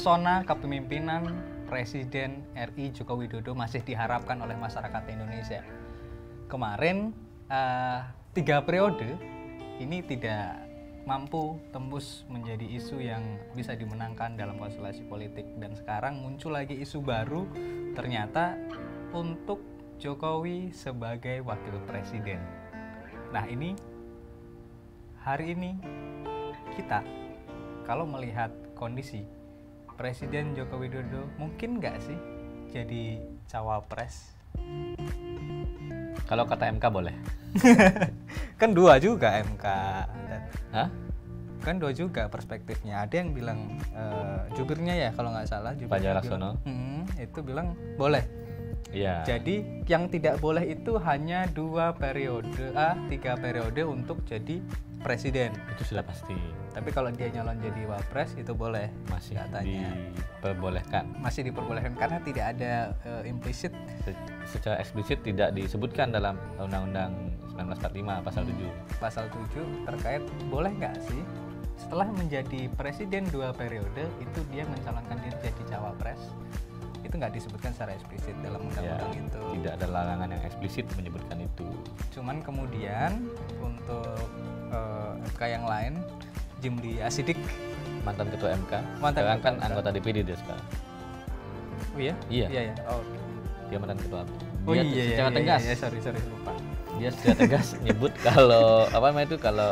pesona kepemimpinan Presiden RI Joko Widodo masih diharapkan oleh masyarakat Indonesia. Kemarin 3 periode ini tidak mampu tembus menjadi isu yang bisa dimenangkan dalam konstelasi politik, dan sekarang muncul lagi isu baru ternyata untuk Jokowi sebagai wakil presiden. Nah, ini hari ini kita kalau melihat kondisi Presiden Joko Widodo mungkin nggak sih jadi cawapres? Kalau kata MK boleh. Kan 2 juga MK. Hah? Kan 2 juga perspektifnya. Ada yang bilang jubirnya ya kalau nggak salah, Fajar Laksono. Itu bilang boleh. Iya. Jadi yang tidak boleh itu hanya 2 periode, 3 periode untuk jadi presiden. Itu sudah pasti. Tapi kalau dia nyalon jadi wapres itu boleh. Masih katanya diperbolehkan. Masih diperbolehkan karena tidak ada implisit. Secara eksplisit tidak disebutkan dalam Undang-Undang 1945 pasal 7. Pasal 7 terkait boleh nggak sih setelah menjadi presiden 2 periode itu dia mencalonkan diri jadi cawapres. Itu nggak disebutkan secara eksplisit dalam undang-undang Ya, itu. tidak ada larangan yang eksplisit menyebutkan itu. Cuman kemudian untuk MK yang lain, Jimli Asidik, Mantan ketua MK, Mantan sekarang ketua kan MK. anggota DPD dia sekarang. oh iya? Iya. Iya. Oh, oke. Dia mantan ketua. Oh Dia iya, secara tegas. Iya, sorry lupa. Dia secara tegas nyebut kalau apa namanya itu, kalau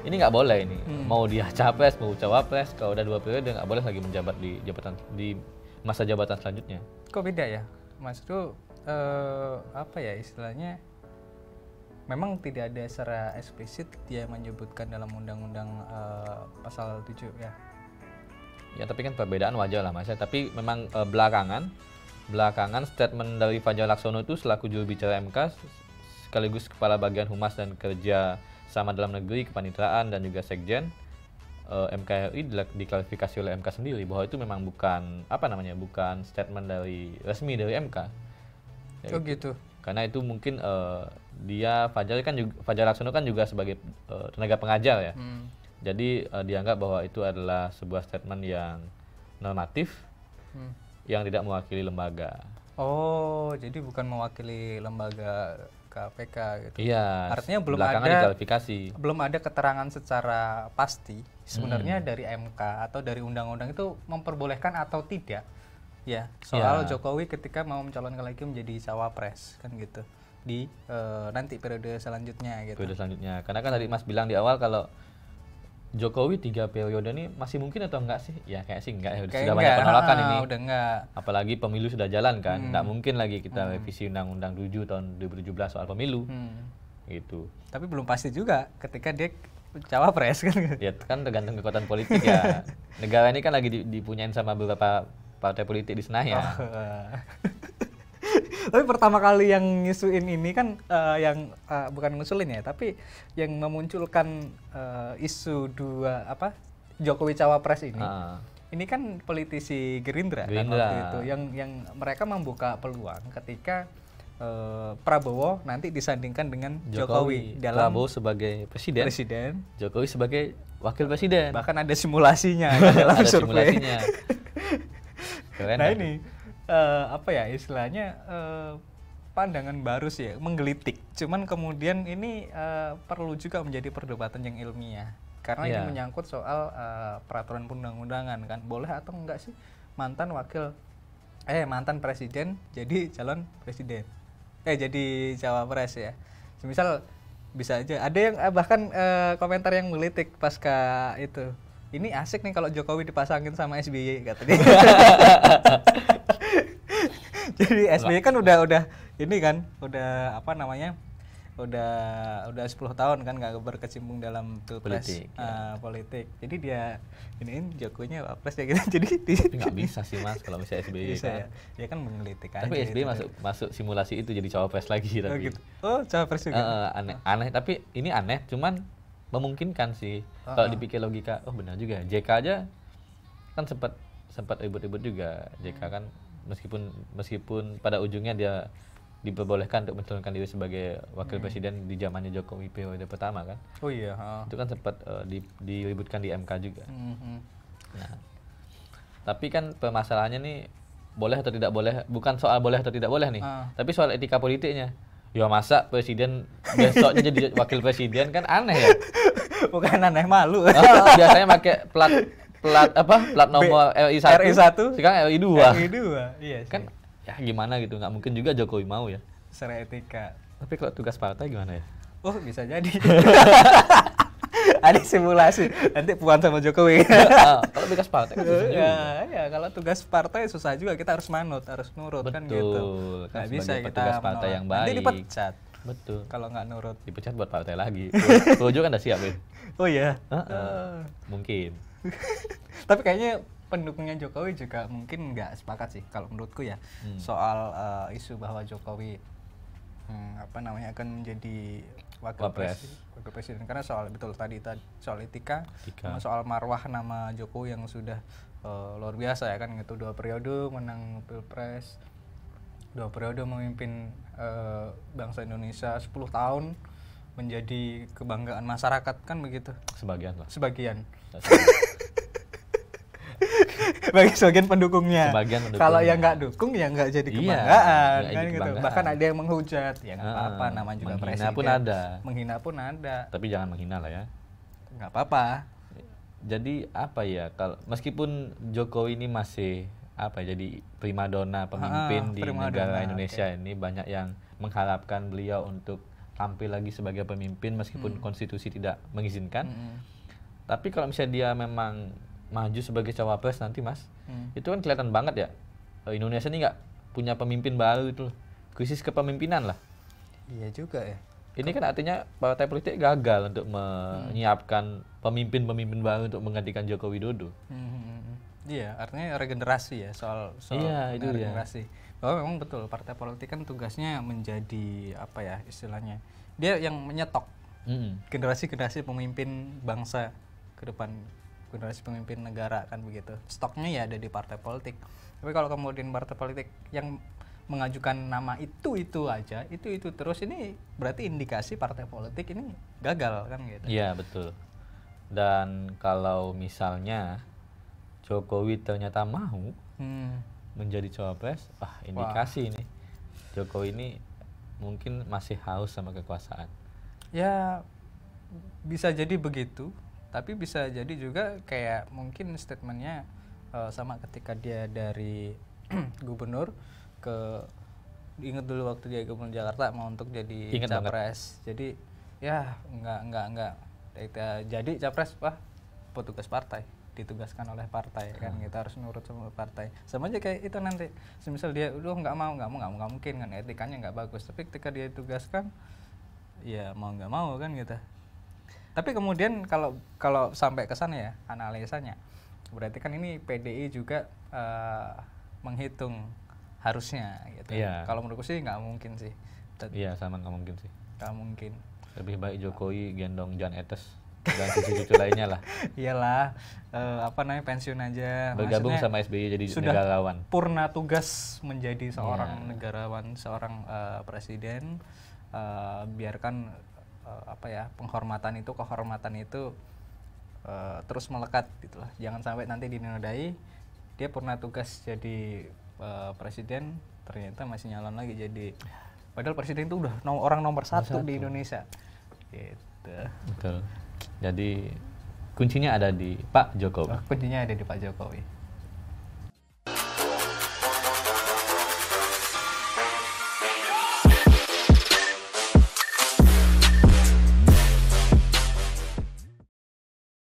ini nggak boleh ini. Mau dia capres, mau cawapres, kalau udah 2 periode nggak boleh lagi menjabat di jabatan di masa jabatan selanjutnya. Kok beda ya? Maksudku apa ya istilahnya? Memang tidak ada secara eksplisit dia menyebutkan dalam undang-undang pasal 7 ya. Ya tapi kan perbedaan wajar lah Mas. Tapi memang belakangan statement dari Fajar Laksono itu selaku juru bicara MK sekaligus kepala bagian humas dan kerja sama dalam negeri, kepaniteraan dan juga sekjen MKRI diklarifikasi oleh MK sendiri bahwa itu memang bukan bukan statement dari resmi dari MK. Ya, Oh gitu. Karena itu mungkin Fajar Laksono kan juga sebagai tenaga pengajar ya. Jadi dianggap bahwa itu adalah sebuah statement yang normatif yang tidak mewakili lembaga. Oh, jadi bukan mewakili lembaga KPK gitu. Iya. Artinya belakangan diklarifikasi. belum ada keterangan secara pasti sebenarnya dari MK atau dari undang-undang itu memperbolehkan atau tidak. Ya, soal Jokowi ketika mau mencalonkan lagi menjadi cawapres kan gitu. Di nanti periode selanjutnya gitu. Periode selanjutnya. Karena kan tadi Mas bilang di awal kalau Jokowi 3 periode ini masih mungkin atau enggak sih? Ya kayak sih enggak ya. Sudah banyak penolakan ini. Udah enggak. Apalagi pemilu sudah jalan kan. Enggak mungkin lagi kita revisi Undang-Undang 7 tahun 2017 soal pemilu. Gitu. Tapi belum pasti juga ketika dia cawapres kan. Ya kan tergantung kekuatan politik ya. Negara ini kan lagi dipunyain sama beberapa partai politik di Senayan. Tapi pertama kali yang ngisuin ini kan bukan ngusulin ya, tapi yang memunculkan isu Jokowi cawapres ini. Ini kan politisi Gerindra. Kan waktu itu yang mereka membuka peluang ketika Prabowo nanti disandingkan dengan Jokowi dalam Prabowo sebagai presiden, Jokowi sebagai wakil presiden. Bahkan ada simulasinya dalam ada survei. simulasinya. Keren, Nah ini istilahnya pandangan baru sih ya, menggelitik. Cuman kemudian ini perlu juga menjadi perdebatan yang ilmiah karena ini menyangkut soal peraturan perundang-undangan kan, boleh atau enggak sih mantan presiden jadi calon presiden, jadi cawapres ya. Misal bisa aja ada yang bahkan komentar yang menggelitik pasca itu. Ini asik nih kalau Jokowi dipasangin sama SBY katanya. Jadi SBY kan udah ini kan, udah 10 tahun kan nggak berkecimpung dalam pilpres politik. Jadi dia iniin Jokowinya wapres ya gitu. Jadi nggak bisa sih Mas kalau misalnya SBY bisa kan. Ya. Dia kan menggelitik aja. Tapi SBY masuk simulasi itu jadi cawapres lagi Oh, tapi. gitu. Oh, cawapres juga. Aneh tapi ini aneh cuman memungkinkan sih kalau dipikir logika. Oh benar juga. JK aja kan sempat ribut-ribut juga. JK kan meskipun pada ujungnya dia diperbolehkan untuk mencalonkan diri sebagai wakil presiden di zamannya Jokowi periode pertama kan. Oh iya. Itu kan sempat diributkan di MK juga. Nah, Tapi kan permasalahannya nih boleh atau tidak boleh, bukan soal boleh atau tidak boleh nih, tapi soal etika politiknya. Ya masa presiden besoknya jadi wakil presiden, kan aneh ya. Bukan aneh, malu. Biasanya pakai plat nomor RI1, RI1, sekarang RI2. RI2, iya sih. Kan ya gimana gitu, nggak mungkin juga Jokowi mau ya. Secara etika. Tapi kalau tugas partai gimana ya? Oh, bisa jadi. Ada simulasi nanti Puan sama Jokowi. Kalau tugas partai kan susah juga. Ya, kalau tugas partai susah juga, kita harus manut, harus nurut. Betul, Kan gitu. kan Nggak bisa sebagai kita petugas partai menolak. yang Nanti baik. dipecat Betul. kalau nggak nurut. Dipecat buat partai lagi. Projo kan udah siap ya. Oh iya. Mungkin. Tapi kayaknya pendukungnya Jokowi juga mungkin nggak sepakat sih kalau menurutku ya, soal isu bahwa Jokowi akan menjadi wakil presiden, karena soal betul tadi soal etika. Sama soal marwah nama Jokowi yang sudah luar biasa ya kan, itu 2 periode menang pilpres, 2 periode memimpin bangsa Indonesia 10 tahun, menjadi kebanggaan masyarakat kan begitu. Sebagian lah. Sebagian. Bagi sebagian pendukungnya. Kalau yang nggak dukung ya nggak jadi kebanggaan, kan gitu. Bahkan ada yang menghujat, ya nggak apa-apa, namanya juga presiden. Menghina pun ada. Tapi jangan menghina lah ya. Nggak apa-apa. Jadi apa ya, kalau meskipun Jokowi ini masih jadi primadona pemimpin di negara Indonesia ini, banyak yang mengharapkan beliau untuk tampil lagi sebagai pemimpin meskipun konstitusi tidak mengizinkan. Tapi kalau misalnya dia memang maju sebagai cawapres nanti Mas, itu kan kelihatan banget ya, Indonesia ini nggak punya pemimpin baru itu, krisis kepemimpinan lah. Iya juga ya. Ini kan artinya partai politik gagal untuk menyiapkan pemimpin-pemimpin baru untuk menggantikan Joko Widodo. Iya, artinya regenerasi ya, soal itu regenerasi. Bahwa memang betul partai politik kan tugasnya menjadi apa ya istilahnya, dia yang menyetok generasi-generasi pemimpin bangsa ke depan, generasi pemimpin negara kan begitu. Stoknya ya ada di partai politik. Tapi kalau kemudian partai politik yang mengajukan nama itu aja, itu terus, ini berarti indikasi partai politik ini gagal kan gitu. Iya betul. Dan kalau misalnya Jokowi ternyata mau menjadi cawapres, indikasi ini Jokowi ini mungkin masih haus sama kekuasaan. Ya bisa jadi begitu. Tapi bisa jadi juga kayak mungkin statementnya sama ketika dia dari gubernur ke, ingat dulu waktu dia gubernur Jakarta mau untuk jadi capres. Jadi ya enggak jadi capres, petugas partai, ditugaskan oleh partai kan, kita harus nurut sama partai. Sama aja kayak itu nanti, semisal dia nggak mungkin kan, etikanya nggak bagus. Tapi ketika dia ditugaskan, ya mau nggak mau kan gitu. Tapi kemudian kalau sampai ke sana ya analisanya, berarti kan ini PDI juga menghitung harusnya gitu. Iya. Kalau menurutku sih nggak mungkin sih. Iya, sama nggak mungkin sih. Nggak mungkin. Lebih baik Jokowi gendong Jan Etes dan cucu-cucu lainnya lah. Iyalah, pensiun aja. Bergabung sama SBY jadi negarawan. Purna tugas menjadi seorang negarawan, seorang presiden. Biarkan kehormatan itu terus melekat gitulah. Jangan sampai nanti dinodai dia purna tugas jadi presiden, ternyata masih nyalon lagi jadi, padahal presiden itu udah orang nomor 1 di Indonesia gitu. Betul. Jadi kuncinya ada di Pak Jokowi. Kuncinya ada di Pak Jokowi.